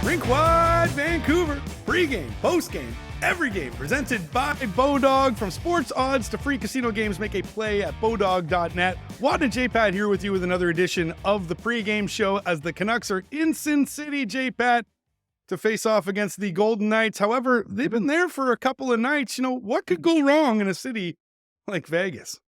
Rink Vancouver. Pre-game, post-game, every game presented by Bodog. From sports odds to free casino games, make a play at bodog.net. Wadden and JPat here with you with another edition of the pre-game show as the Canucks are in Sin City, JPat, to face off against the Golden Knights. However, they've been there for a couple of nights. You know, what could go wrong in a city like Vegas?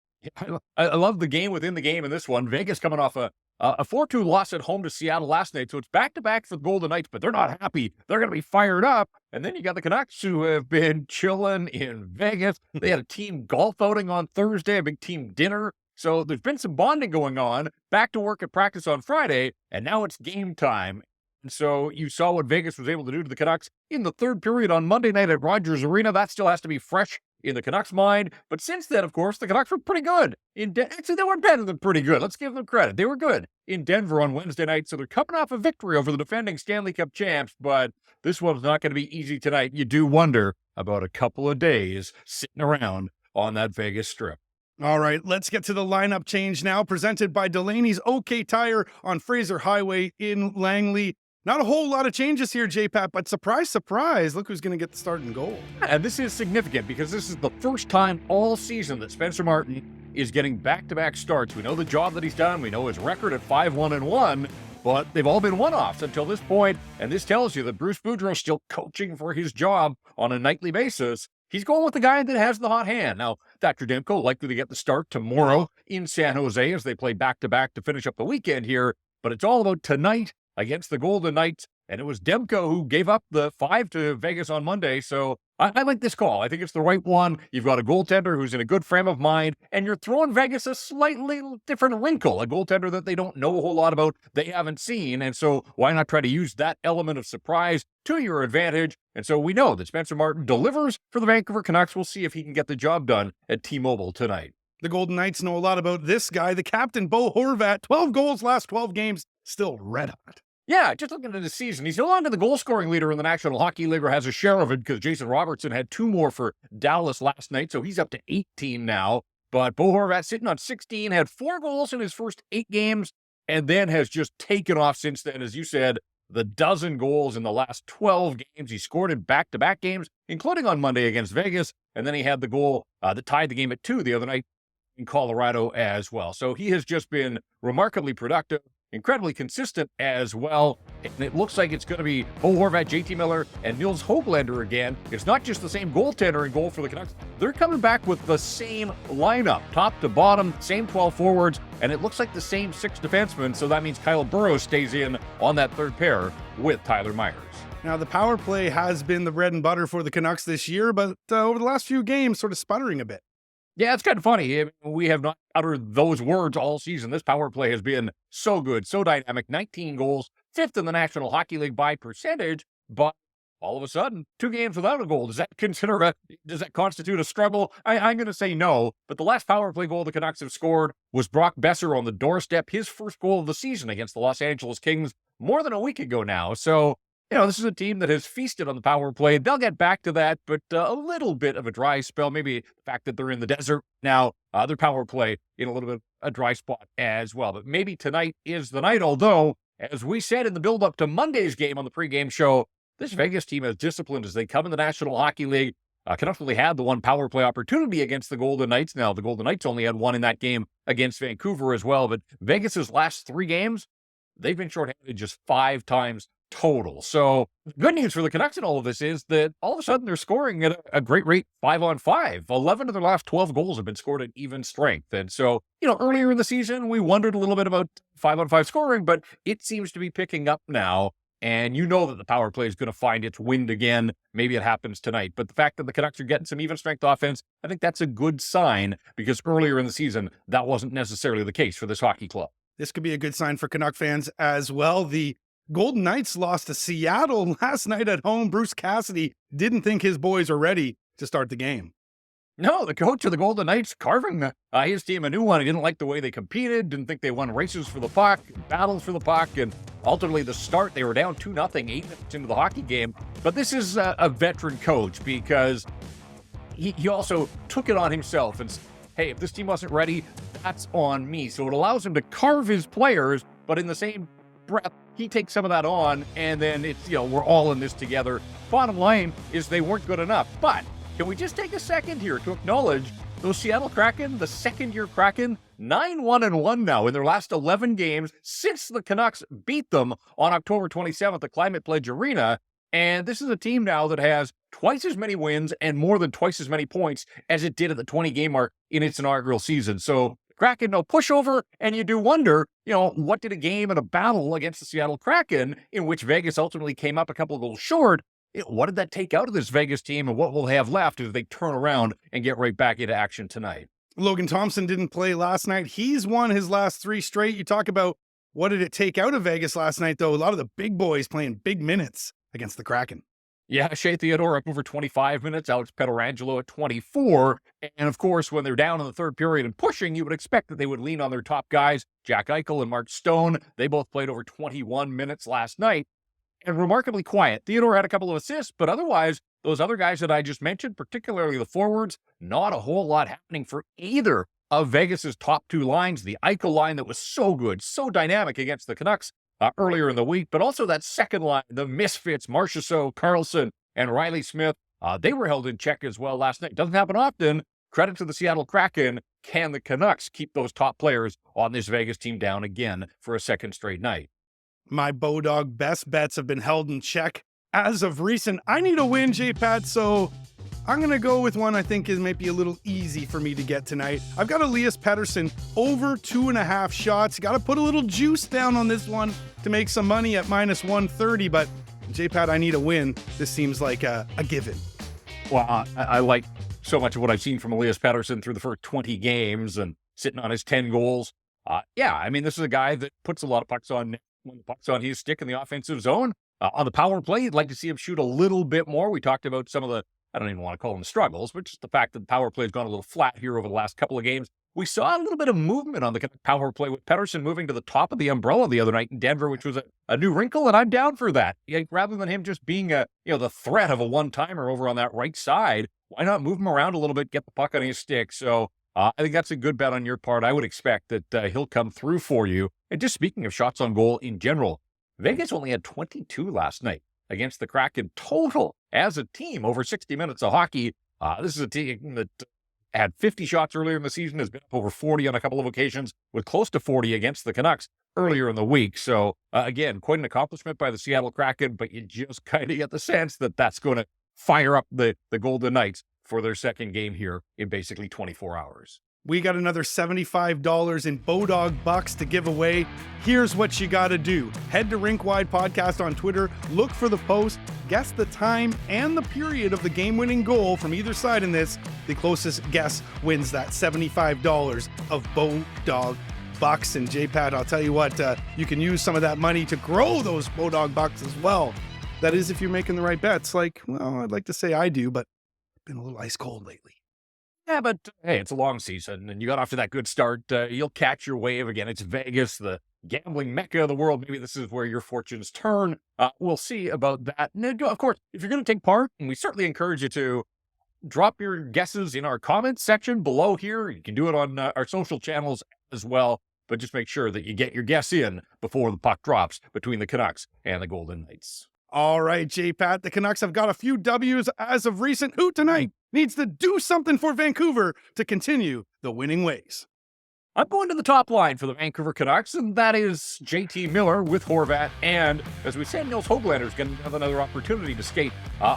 I love the game within the game in this one. Vegas coming off a 4-2 loss at home to Seattle last night, so it's back-to-back for the Golden Knights, but they're not happy. They're going to be fired up. And then you got the Canucks, who have been chilling in Vegas. They had a team golf outing on Thursday, a big team dinner. So there's been some bonding going on. Back to work at practice on Friday, and now it's game time. And so you saw what Vegas was able to do to the Canucks in the third period on Monday night at Rogers Arena. That still has to be fresh in the Canucks' mind. But since then, of course, the Canucks were pretty good. Actually, they were better than pretty good. Let's give them credit. They were good in Denver on Wednesday night, so they're coming off a victory over the defending Stanley Cup champs, but this one's not going to be easy tonight. You do wonder about a couple of days sitting around on that Vegas Strip. All right, let's get to the lineup change now, presented by Delaney's OK Tire on Fraser Highway in Langley. Not a whole lot of changes here, JPat, but surprise, surprise, look who's going to get the start in goal. And this is significant because this is the first time all season that Spencer Martin is getting back-to-back starts. We know the job that he's done. We know his record at 5-1-1, but they've all been one-offs until this point, and this tells you that Bruce Boudreau's still coaching for his job on a nightly basis. He's going with the guy that has the hot hand. Now, Dr. Demko likely to get the start tomorrow in San Jose as they play back-to-back to finish up the weekend here, but it's all about tonight against the Golden Knights, and it was Demko who gave up the 5 to Vegas on Monday, so I like this call. I think it's the right one. You've got a goaltender who's in a good frame of mind, and you're throwing Vegas a slightly different wrinkle, a goaltender that they don't know a whole lot about, they haven't seen, and so why not try to use that element of surprise to your advantage? And so we know that Spencer Martin delivers for the Vancouver Canucks. We'll see if he can get the job done at T-Mobile tonight. The Golden Knights know a lot about this guy, the captain, Bo Horvat. 12 goals last 12 games, still red hot. Yeah, just looking at the season, he's no longer the goal-scoring leader in the National Hockey League, or has a share of it, because Jason Robertson had 2 more for Dallas last night, so he's up to 18 now. But Bo Horvat sitting on 16, had 4 goals in his first 8 games, and then has just taken off since then. As you said, the dozen goals in the last 12 games. He scored in back-to-back games, including on Monday against Vegas, and then he had the goal that tied the game at 2 the other night in Colorado as well. So he has just been remarkably productive, incredibly consistent as well, and it looks like it's going to be Bo Horvat, JT Miller, and Nils Höglander again. It's not just the same goaltender in goal for the Canucks. They're coming back with the same lineup, top to bottom, same 12 forwards, and it looks like the same 6 defensemen, so that means Kyle Burroughs stays in on that third pair with Tyler Myers. Now, the power play has been the bread and butter for the Canucks this year, but over the last few games, sort of sputtering a bit. Yeah, it's kind of funny. We have not uttered those words all season. This power play has been so good, so dynamic. 19 goals, 5th in the National Hockey League by percentage, but all of a sudden, 2 games without a goal. Does that constitute a struggle? I'm going to say no, but the last power play goal the Canucks have scored was Brock Besser on the doorstep, his first goal of the season against the Los Angeles Kings more than a week ago now. So, you know, this is a team that has feasted on the power play. They'll get back to that, but a little bit of a dry spell. Maybe the fact that they're in the desert now, their power play in a little bit of a dry spot as well. But maybe tonight is the night, although, as we said in the build-up to Monday's game on the pregame show, this Vegas team is disciplined as they come in the National Hockey League. Canucks only had the 1 power play opportunity against the Golden Knights. Now, the Golden Knights only had 1 in that game against Vancouver as well, but Vegas's last 3 games, they've been shorthanded just 5 times total. So good news for the Canucks in all of this is that all of a sudden they're scoring at a great rate, 5-on-5. 11 of their last 12 goals have been scored at even strength. And so, you know, earlier in the season, we wondered a little bit about 5-on-5 scoring, but it seems to be picking up now. And you know that the power play is going to find its wind again. Maybe it happens tonight. But the fact that the Canucks are getting some even strength offense, I think that's a good sign, because earlier in the season, that wasn't necessarily the case for this hockey club. This could be a good sign for Canuck fans as well. The Golden Knights lost to Seattle last night at home. Bruce Cassidy didn't think his boys were ready to start the game. No, the coach of the Golden Knights carving his team a new one. He didn't like the way they competed, didn't think they won races for the puck, battles for the puck, and ultimately the start, they were down 2-0, 8 minutes into the hockey game. But this is a veteran coach, because he also took it on himself and said, hey, if this team wasn't ready, that's on me. So it allows him to carve his players, but in the same breath. He takes some of that on, and then it's, we're all in this together. Bottom line is they weren't good enough. But can we just take a second here to acknowledge those Seattle Kraken, the second-year Kraken, 9-1-1 now in their last 11 games since the Canucks beat them on October 27th at Climate Pledge Arena. And this is a team now that has twice as many wins and more than twice as many points as it did at the 20-game mark in its inaugural season. So Kraken, no pushover, and you do wonder, what did a game and a battle against the Seattle Kraken, in which Vegas ultimately came up a couple of goals short, what did that take out of this Vegas team, and what will they have left if they turn around and get right back into action tonight? Logan Thompson didn't play last night. He's won his last 3 straight. You talk about what did it take out of Vegas last night, though. A lot of the big boys playing big minutes against the Kraken. Yeah, Shea Theodore up over 25 minutes, Alex Pietrangelo at 24. And of course, when they're down in the third period and pushing, you would expect that they would lean on their top guys, Jack Eichel and Mark Stone. They both played over 21 minutes last night and remarkably quiet. Theodore had a couple of assists, but otherwise, those other guys that I just mentioned, particularly the forwards, not a whole lot happening for either of Vegas's top 2 lines. The Eichel line that was so good, so dynamic against the Canucks earlier in the week, but also that second line, the misfits, Marchessault, Carlson, and Riley Smith, they were held in check as well last night. Doesn't happen often. Credit to the Seattle Kraken. Can the Canucks keep those top players on this Vegas team down again for a second straight night? My Bodog best bets have been held in check as of recent. I need a win, JPat, so I'm going to go with one I think is maybe a little easy for me to get tonight. I've got Elias Pettersson over 2.5 shots. Got to put a little juice down on this one to make some money at -130, but JPat, I need a win. This seems like a given. Well, I like so much of what I've seen from Elias Pettersson through the first 20 games and sitting on his 10 goals. This is a guy that puts a lot of pucks on net when the puck's on his stick in the offensive zone. On the power play, you'd like to see him shoot a little bit more. We talked about some of the, I don't even want to call them struggles, but just the fact that the power play has gone a little flat here over the last couple of games. We saw a little bit of movement on the power play with Pettersson moving to the top of the umbrella the other night in Denver, which was a new wrinkle, and I'm down for that. Rather than him just being the threat of a one-timer over on that right side, why not move him around a little bit, get the puck on his stick? So I think that's a good bet on your part. I would expect that he'll come through for you. And just speaking of shots on goal in general, Vegas only had 22 last night against the Kraken total as a team over 60 minutes of hockey. This is a team that had 50 shots earlier in the season, has been up over 40 on a couple of occasions, with close to 40 against the Canucks earlier in the week. So, again, quite an accomplishment by the Seattle Kraken, but you just kind of get the sense that that's going to fire up the Golden Knights for their second game here in basically 24 hours. We got another $75 in Bodog bucks to give away. Here's what you got to do. Head to Rink Wide Podcast on Twitter, look for the post, guess the time and the period of the game-winning goal from either side in this. The closest guess wins that $75 of Bodog bucks. And JPat, I'll tell you what, you can use some of that money to grow those Bodog bucks as well. That is if you're making the right bets. I'd like to say I do, but been a little ice cold lately. Yeah, but hey, it's a long season, and you got off to that good start. You'll catch your wave again. It's Vegas, the gambling mecca of the world. Maybe this is where your fortunes turn. We'll see about that. And of course, if you're going to take part, and we certainly encourage you to, drop your guesses in our comments section below here. You can do it on our social channels as well, but just make sure that you get your guess in before the puck drops between the Canucks and the Golden Knights. All right, JPat, the Canucks have got a few W's as of recent. Who tonight needs to do something for Vancouver to continue the winning ways? I'm going to the top line for the Vancouver Canucks, and that is JT Miller with Horvat. And as we said, Nils Höglander's going to have another opportunity to skate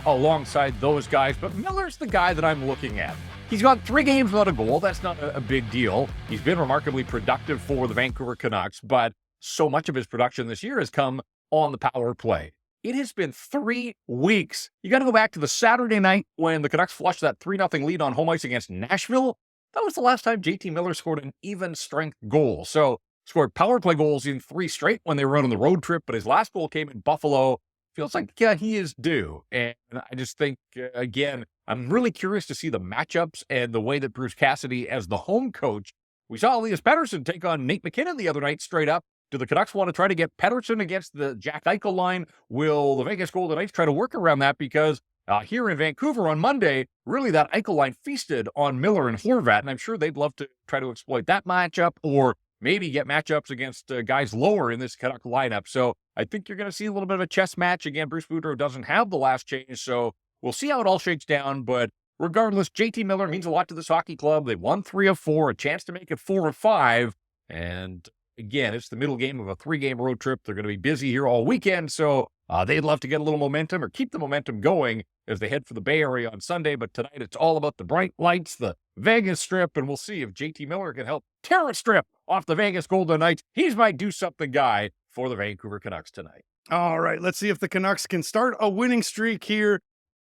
alongside those guys. But Miller's the guy that I'm looking at. He's got 3 games without a goal. That's not a big deal. He's been remarkably productive for the Vancouver Canucks, but so much of his production this year has come on the power play. It has been 3 weeks. You got to go back to the Saturday night when the Canucks flushed that 3-0 lead on home ice against Nashville. That was the last time JT Miller scored an even strength goal. So scored power play goals in 3 straight when they were out on the road trip, but his last goal came in Buffalo. Feels like, he is due. And I just think, again, I'm really curious to see the matchups and the way that Bruce Cassidy, as the home coach, we saw Elias Pettersson take on Nate McKinnon the other night straight up. Do the Canucks want to try to get Pettersson against the Jack Eichel line? Will the Vegas Golden Knights try to work around that? Because here in Vancouver on Monday, really that Eichel line feasted on Miller and Horvat, and I'm sure they'd love to try to exploit that matchup or maybe get matchups against guys lower in this Canuck lineup. So I think you're going to see a little bit of a chess match. Again, Bruce Boudreau doesn't have the last change, so we'll see how it all shakes down. But regardless, JT Miller means a lot to this hockey club. They won 3 of 4, a chance to make it 4 of 5. And again, it's the middle game of a 3-game road trip. They're going to be busy here all weekend, so they'd love to get a little momentum or keep the momentum going as they head for the Bay Area on Sunday. But tonight, it's all about the bright lights, the Vegas Strip, and we'll see if JT Miller can help tear a strip off the Vegas Golden Knights. He's my do-something guy for the Vancouver Canucks tonight. All right, let's see if the Canucks can start a winning streak here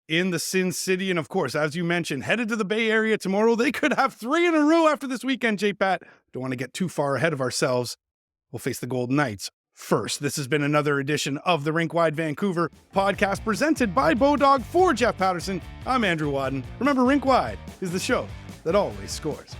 in the Sin City. And of course, as you mentioned, headed to the Bay Area tomorrow. They could have 3 in a row after this weekend, JPat. Don't want to get too far ahead of ourselves. We'll face the Golden Knights first. This has been another edition of the Rink Wide Vancouver podcast presented by Bodog. For Jeff Patterson, I'm Andrew Wadden. Remember, Rink Wide is the show that always scores.